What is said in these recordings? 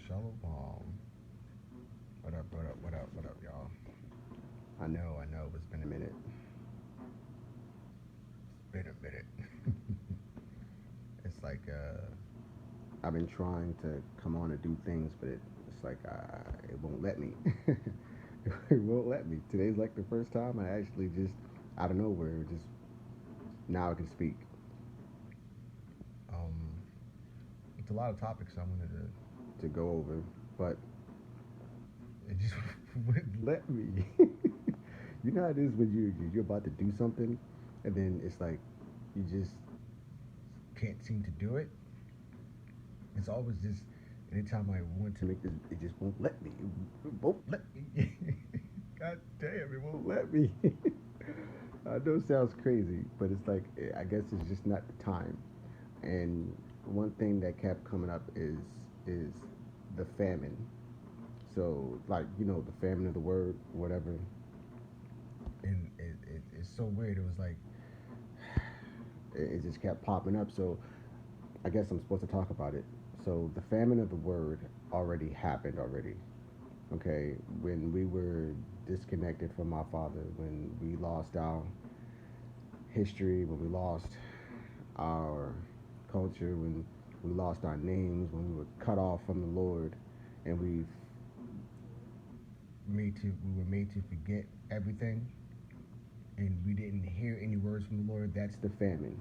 Shalom. What up, what up, what up, what up, y'all? I know, it's been a minute. It's been a minute. It's like, I've been trying to come on and do things, but it's like, it won't let me. It won't let me. Today's like the first time I actually just, out of nowhere, just, now I can speak. Um, it's a lot of topics I wanted to go over, but it just wouldn't let me. You know how it is when you're about to do something, and then it's like you just can't seem to do it. It's always just anytime I want to make this, it just won't let me. It won't let me. God damn, it won't let me. I know it sounds crazy, but it's like I guess it's just not the time. And one thing that kept coming up is the famine. So like the famine of the word, whatever. And it's so weird. It was like it just kept popping up. So I guess I'm supposed to talk about it. So the famine of the word already happened already. Okay, when we were disconnected from our Father, when we lost our history, when we lost our culture, when we lost our names, when we were cut off from the Lord, and we were made to forget everything, and we didn't hear any words from the Lord. That's the famine.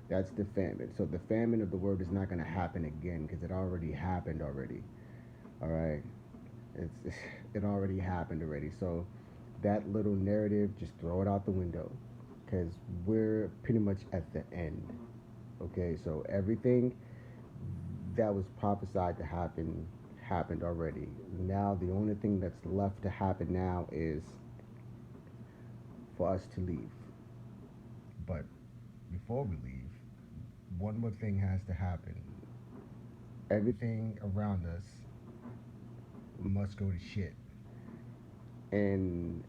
That's the famine. So the famine of the word is not going to happen again because it already happened already. All right, it's it already happened already. So that little narrative, just throw it out the window because we're pretty much at the end. Okay, so everything that was prophesied to happen happened already. Now the only thing that's left to happen now is for us to leave. But before we leave, one more thing has to happen. Everything around us must go to shit. And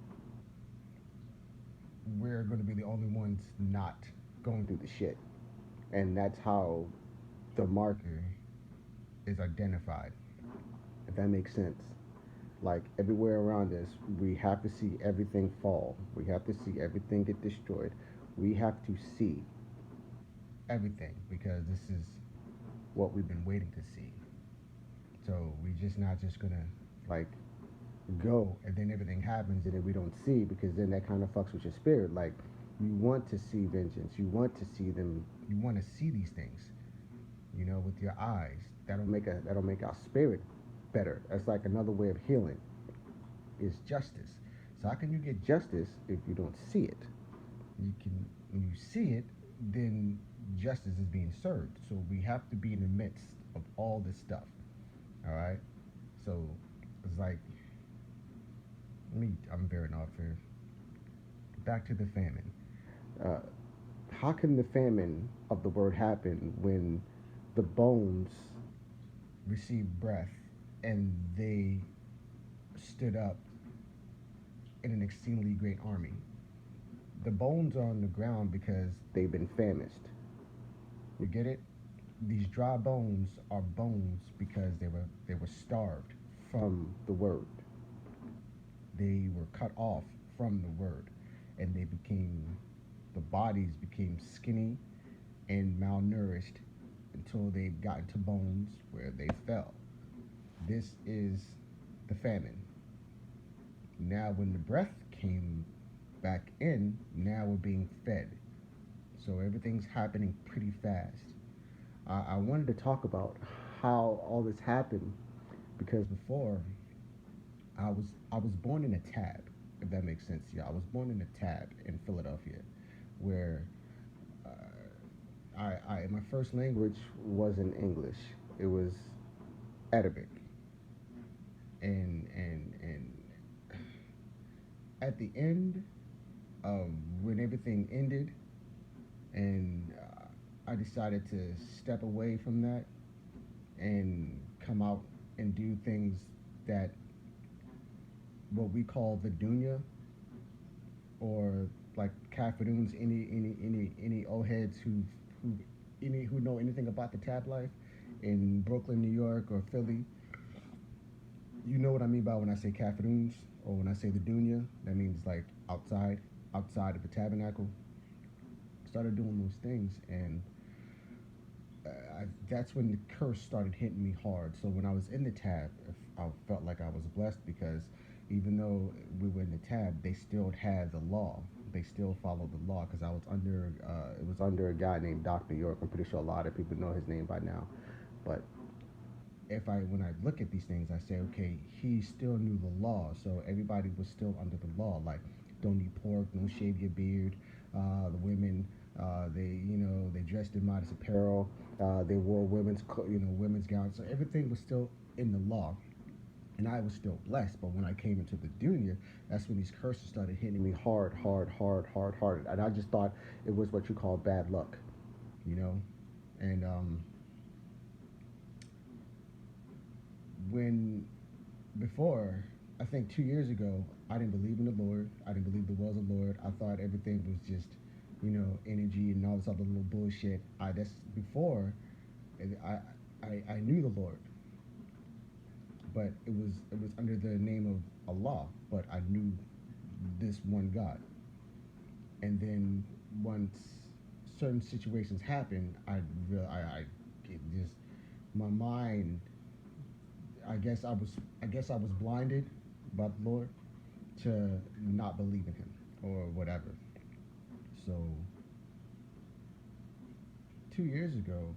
we're going to be the only ones not going through the shit. And that's how the marker is identified, if that makes sense. Like everywhere around us, we have to see everything fall. We have to see everything get destroyed. We have to see everything because this is what we've been waiting to see. So we're just not just gonna like go and then everything happens and then we don't see because then that kind of fucks with your spirit. Like you want to see vengeance, you want to see them, you want to see these things, with your eyes. That'll make our spirit better. That's like another way of healing is justice. So how can you get justice if you don't see it? You can when you see it, then justice is being served. So we have to be in the midst of all this stuff. All right. So it's like I'm veering off here. Back to the famine. Uh, how can the famine of the word happen when the bones received breath and they stood up in an exceedingly great army? The bones are on the ground because they've been famished. You get it? These dry bones are bones because they were starved from the word. They were cut off from the word, and the bodies became skinny and malnourished until they got into bones where they fell. This is the famine. Now, when the breath came back in, now we're being fed. So everything's happening pretty fast. I wanted to talk about how all this happened because before I was born in a tab, if that makes sense. Yeah, I was born in a tab in Philadelphia, where my first language wasn't English. It was Arabic, and at the end of when everything ended, and I decided to step away from that and come out and do things that what we call the dunya or like cafadoons, any old heads who know anything about the tab life in Brooklyn, New York, or Philly. You know what I mean by when I say kafaroons or when I say the dunya? That means like outside, outside of the tabernacle. Started doing those things, and that's when the curse started hitting me hard. So when I was in the tab, I felt like I was blessed because even though we were in the tab, they still had the law. They still followed the law because I was under. It was under a guy named Doctor York. I'm pretty sure a lot of people know his name by now, but if I when I look at these things, I say, okay, he still knew the law, so everybody was still under the law. Like, don't eat pork, don't shave your beard. The women, they dressed in modest apparel. They wore women's gowns. So everything was still in the law, and I was still blessed. But when I came into the dunya, that's when these curses started hitting me hard, hard, hard, hard, hard. And I just thought it was what you call bad luck, you know. And when before, I think 2 years ago, I didn't believe in the Lord. I didn't believe there was a Lord. I thought everything was just, energy and all this other little bullshit. That's before I, I knew the Lord, but it was under the name of Allah. But I knew this one God, and then once certain situations happened, it just my mind. I guess I was blinded by the Lord to not believe in Him or whatever. So 2 years ago,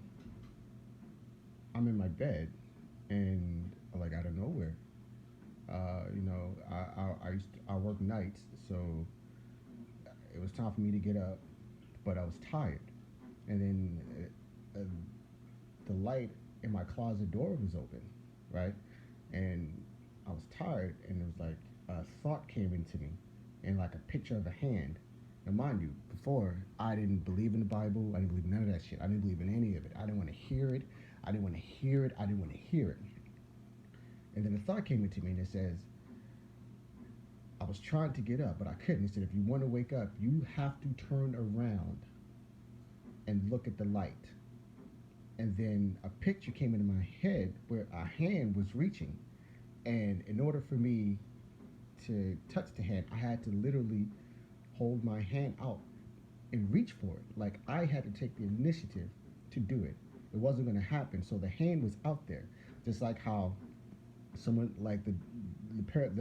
I'm in my bed and like out of nowhere, I work nights, so it was time for me to get up, but I was tired, and then the light in my closet door was open, right, and I was tired, and it was like a thought came into me, and like a picture of a hand. Now, mind you, before I didn't believe in the Bible. I didn't believe in none of that shit. I didn't believe in any of it. I didn't want to hear it. I didn't want to hear it. I didn't want to hear it. And then a thought came into me and it says, I was trying to get up, but I couldn't. It said, if you want to wake up, you have to turn around and look at the light. And then a picture came into my head where a hand was reaching. And in order for me to touch the hand, I had to literally hold my hand out and reach for it. Like I had to take the initiative to do it. It wasn't going to happen. So the hand was out there, just like how someone like the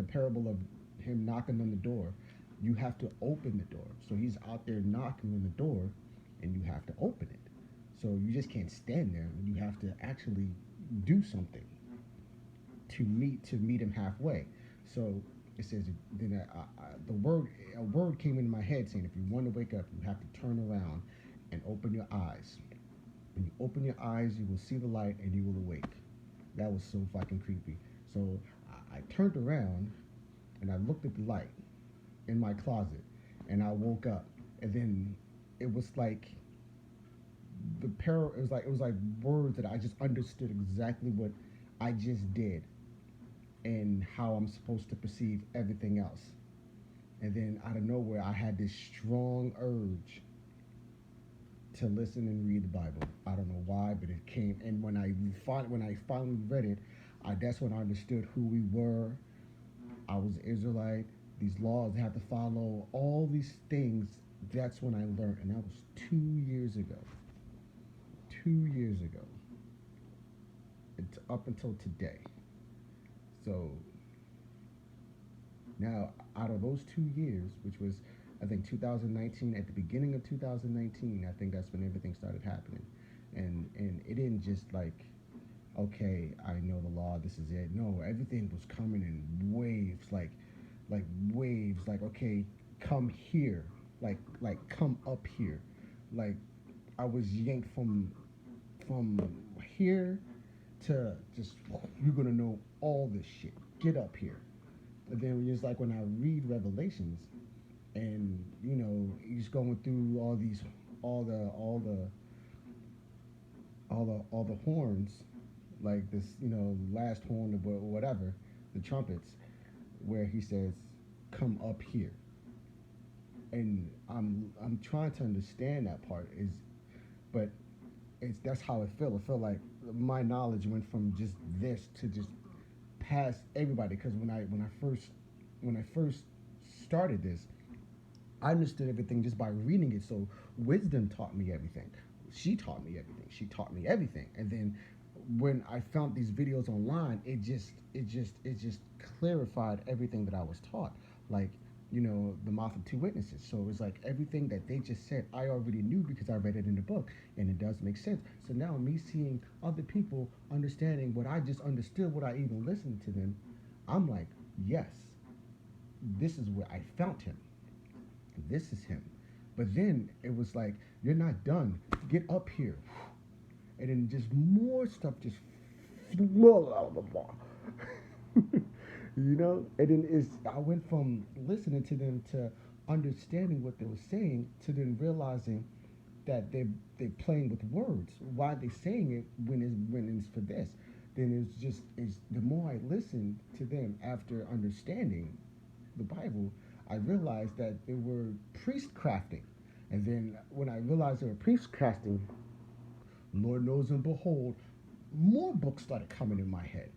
parable of him knocking on the door. You have to open the door. So he's out there knocking on the door, and you have to open it. So you just can't stand there. You have to actually do something to meet him halfway. So it says then a word came into my head saying, if you want to wake up, you have to turn around and open your eyes. When you open your eyes, you will see the light and you will awake. That was so fucking creepy. So I turned around and I looked at the light in my closet, and I woke up, and then it was like it was like words that I just understood exactly what I just did and how I'm supposed to perceive everything else. And then out of nowhere, I had this strong urge to listen and read the Bible. I don't know why, but it came. And when I finally read it, that's when I understood who we were. I was an Israelite. These laws I have to follow, all these things. That's when I learned, and that was 2 years ago. 2 years ago. It's up until today. So now, out of those 2 years, which was, I think, 2019, at the beginning of 2019, I think that's when everything started happening. And it didn't just like, okay, I know the law, this is it. No, everything was coming in waves, like waves, like, okay, come here, like come up here. Like I was yanked from here to just, you're gonna know all this shit. Get up here. And then it's like when I read Revelations, and he's going through all the all the all the horns, like this, last horn or whatever, the trumpets, where he says, "Come up here," and I'm trying to understand that part but that's how it felt. It felt like my knowledge went from just this to just past everybody because when I first started this, I understood everything just by reading it. So wisdom taught me everything. She taught me everything. She taught me everything. And then when I found these videos online, it just clarified everything that I was taught. Like, the mouth of two witnesses. So it was like everything that they just said, I already knew because I read it in the book, and it does make sense. So now me seeing other people understanding what I just understood, what I even listened to them, I'm like, yes, this is where I found him. This is him. But then it was like, you're not done. Get up here. And then just more stuff just and then I went from listening to them to understanding what they were saying to then realizing that they're playing with words. Why are they saying it when it's for this? Then it's the more I listened to them after understanding the Bible, I realized that they were priest crafting. And then when I realized they were priest crafting, Lord knows and behold, more books started coming in my head.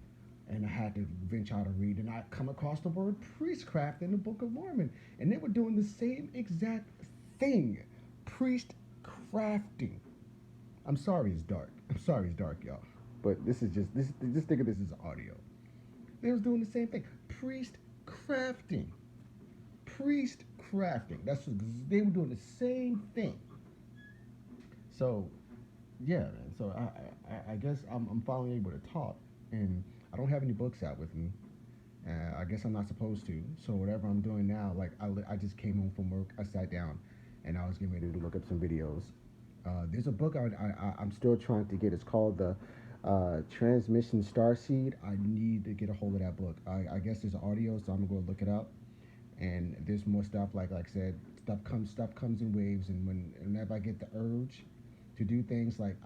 And I had to venture out to read, and I come across the word priestcraft in the Book of Mormon, and they were doing the same exact thing, priest crafting. I'm sorry it's dark. I'm sorry it's dark, y'all. But this is just this. Just think of this as audio. They was doing the same thing, priest crafting, priest crafting. That's what they were doing the same thing. So yeah, man. So I guess I'm finally able to talk, and I don't have any books out with me. I guess I'm not supposed to. So whatever I'm doing now, like I just came home from work, I sat down, and I was getting ready to look up some videos. There's a book I'm still trying to get. It's called the Transmission Starseed. I need to get a hold of that book. I guess there's audio, so I'm gonna go look it up. And there's more stuff. Like I said, stuff comes in waves, and whenever I get the urge to do things, like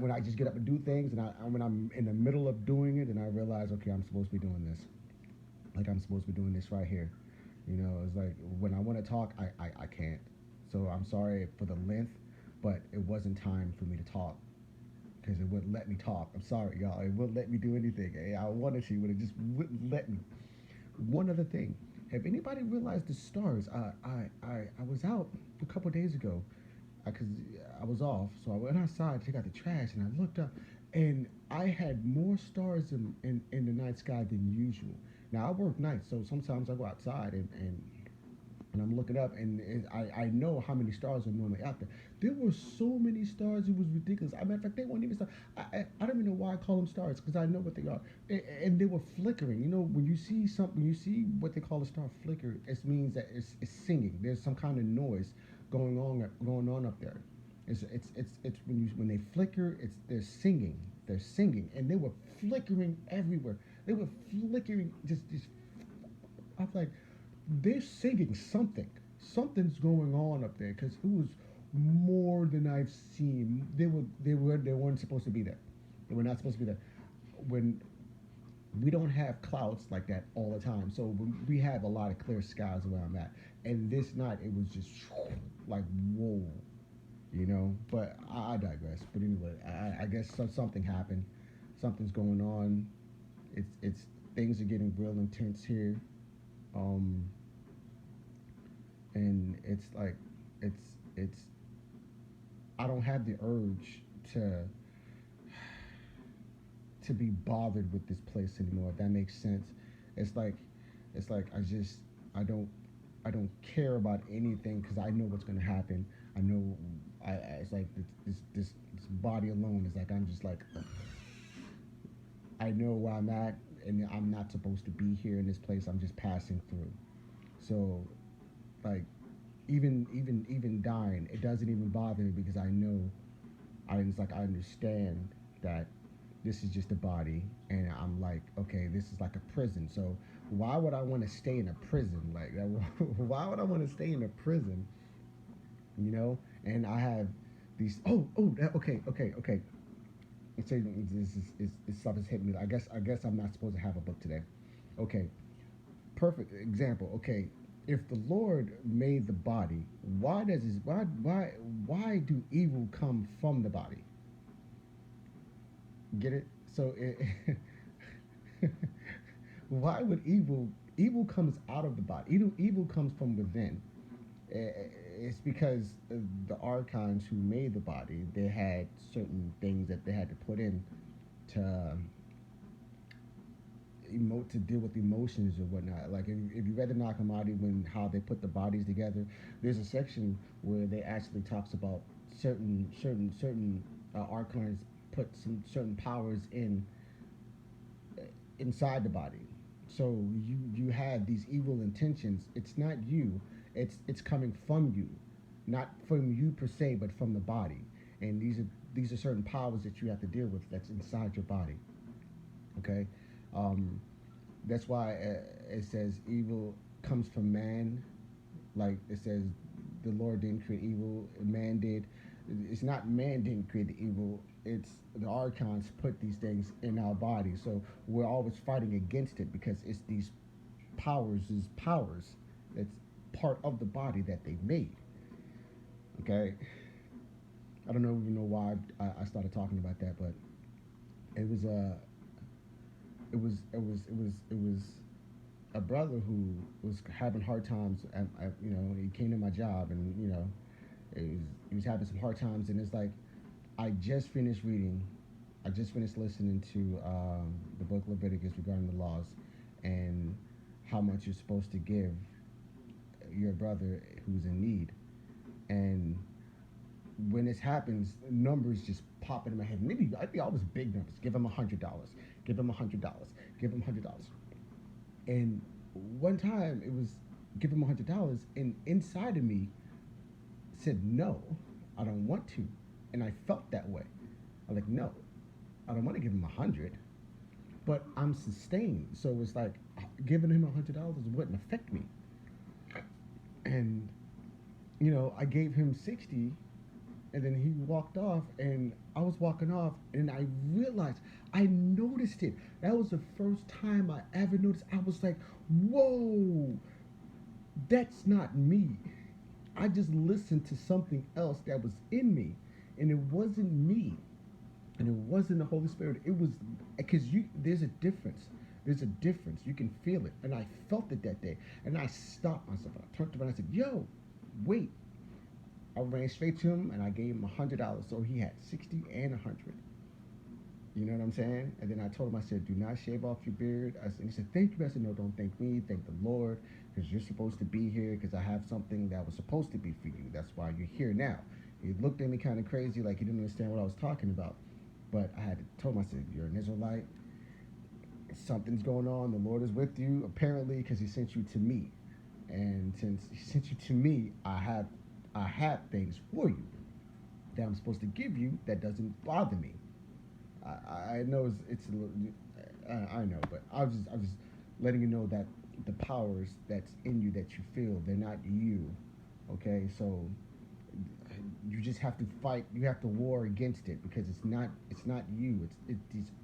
when I just get up and do things, and when I'm in the middle of doing it, and I realize, okay, I'm supposed to be doing this. Like I'm supposed to be doing this right here. It's like when I want to talk, I can't. So I'm sorry for the length, but it wasn't time for me to talk because it wouldn't let me talk. I'm sorry, y'all. It wouldn't let me do anything. I wanted to, but it just wouldn't let me. One other thing. Have anybody realized the stars? I was out a couple days ago because I was off, so I went outside to take out the trash, and I looked up, and I had more stars in the night sky than usual. Now I work nights, so sometimes I go outside and I'm looking up, and I know how many stars are normally out there. There were so many stars, it was ridiculous. Matter of fact, they weren't even stars. I don't even know why I call them stars because I know what they are, and they were flickering. When you see something, you see what they call a star flicker, it means that it's singing. There's some kind of noise going on up there. It's when they flicker, they're singing, and they were flickering everywhere. They were flickering just. I was like, they're singing something. Something's going on up there because it was more than I've seen. They weren't supposed to be there. They were not supposed to be there. When we don't have clouds like that all the time, so we have a lot of clear skies around that. And this night it was just like whoa. But I digress. But anyway, I guess something happened. Something's going on. It's things are getting real intense here. Um, and it's like it's I don't have the urge to be bothered with this place anymore. If that makes sense, it's like I don't care about anything because I know what's gonna happen. I know it's like this body alone is like I'm just like I know where I'm at, and I'm not supposed to be here in this place. I'm just passing through. So like even dying, it doesn't even bother me because I know I understand that this is just a body, and I'm like, okay, this is like a prison. So why would I want to stay in a prison? Like, why would I want to stay in a prison? And I have these. Okay. It's this stuff is hitting me. I guess I'm not supposed to have a book today. Okay, perfect example. Okay, if the Lord made the body, why do evil come from the body? Get it? So Why would evil comes out of the body? Evil comes from within. It's because the archons who made the body, they had certain things that they had to put in to emote, to deal with emotions or whatnot. Like if you read the Nag Hammadi, when how they put the bodies together, there's a section where they actually talks about certain archons put some certain powers in inside the body. So you have these evil intentions. It's not you. It's coming from you, not from you per se, but from the body. And these are certain powers that you have to deal with. That's inside your body. Okay, um, that's why it says evil comes from man. Like it says, the Lord didn't create evil, man did. It's not man didn't create the evil. It's the archons put these things in our body. So we're always fighting against it because it's these powers that's part of the body that they made. Okay, I don't know even know why I started talking about that, but it was it was a brother who was having hard times. He came to my job, and he was having some hard times, and it's like I just finished reading, I just finished listening to the book Leviticus regarding the laws and how much you're supposed to give your brother who's in need. And when this happens, numbers just pop into my head. Maybe I'd be always big numbers. Give him $100. Give him $100. Give him $100. And one time it was give him $100, and inside of me said no, I don't want to, and I felt that way. I'm like, no, I don't want to give him 100, but I'm sustained. So it's like giving him $100 wouldn't affect me. And I gave him 60, and then he walked off, and I was walking off, and I realized, I noticed it. That was the first time I ever noticed. I was like, whoa, that's not me. I just listened to something else that was in me, and it wasn't me, and it wasn't the Holy Spirit. It was because there's a difference. There's a difference. You can feel it, and I felt it that day. And I stopped myself. I turned around and I said, "Yo, wait." I ran straight to him and I gave him $100. So he had 60 and 100. You know what I'm saying? And then I told him, I said, do not shave off your beard. He said, thank you. I said, no, don't thank me. Thank the Lord, because you're supposed to be here, because I have something that was supposed to be for you. That's why you're here now. He looked at me kind of crazy, like he didn't understand what I was talking about. But I had to told him, I said, you're an Israelite. Something's going on. The Lord is with you, apparently, because he sent you to me. And since he sent you to me, I have things for you that I'm supposed to give you that doesn't bother me. I know it's a little, I know, but I was just letting you know that the powers that's in you that you feel, they're not you. Okay, so you just have to fight. You have to war against it, because it's not you.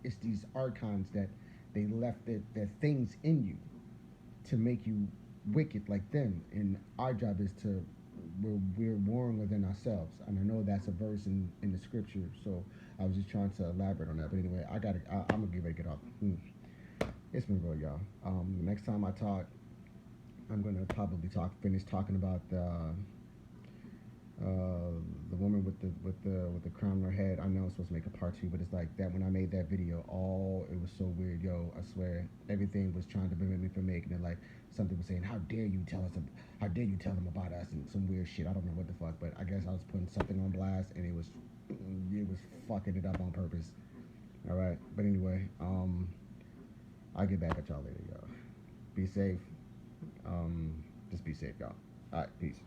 It's these archons that they left their things in you to make you wicked like them. And our job is to we're warring within ourselves. And I know that's a verse in the scripture, so I was just trying to elaborate on that. But anyway, I'm gonna get ready to get off. It's been real, y'all. The next time I talk, I'm gonna probably finish talking about the woman with the crown on her head. I know I'm supposed to make a part two, but it's like that when I made that video, it was so weird, yo. I swear, everything was trying to prevent me from making it. Like something was saying, how dare you tell them about us, and some weird shit. I don't know what the fuck, but I guess I was putting something on blast, and it was fucking it up on purpose. All right, but anyway, I'll get back at y'all later, y'all. Be safe. Just be safe, y'all. All right, peace.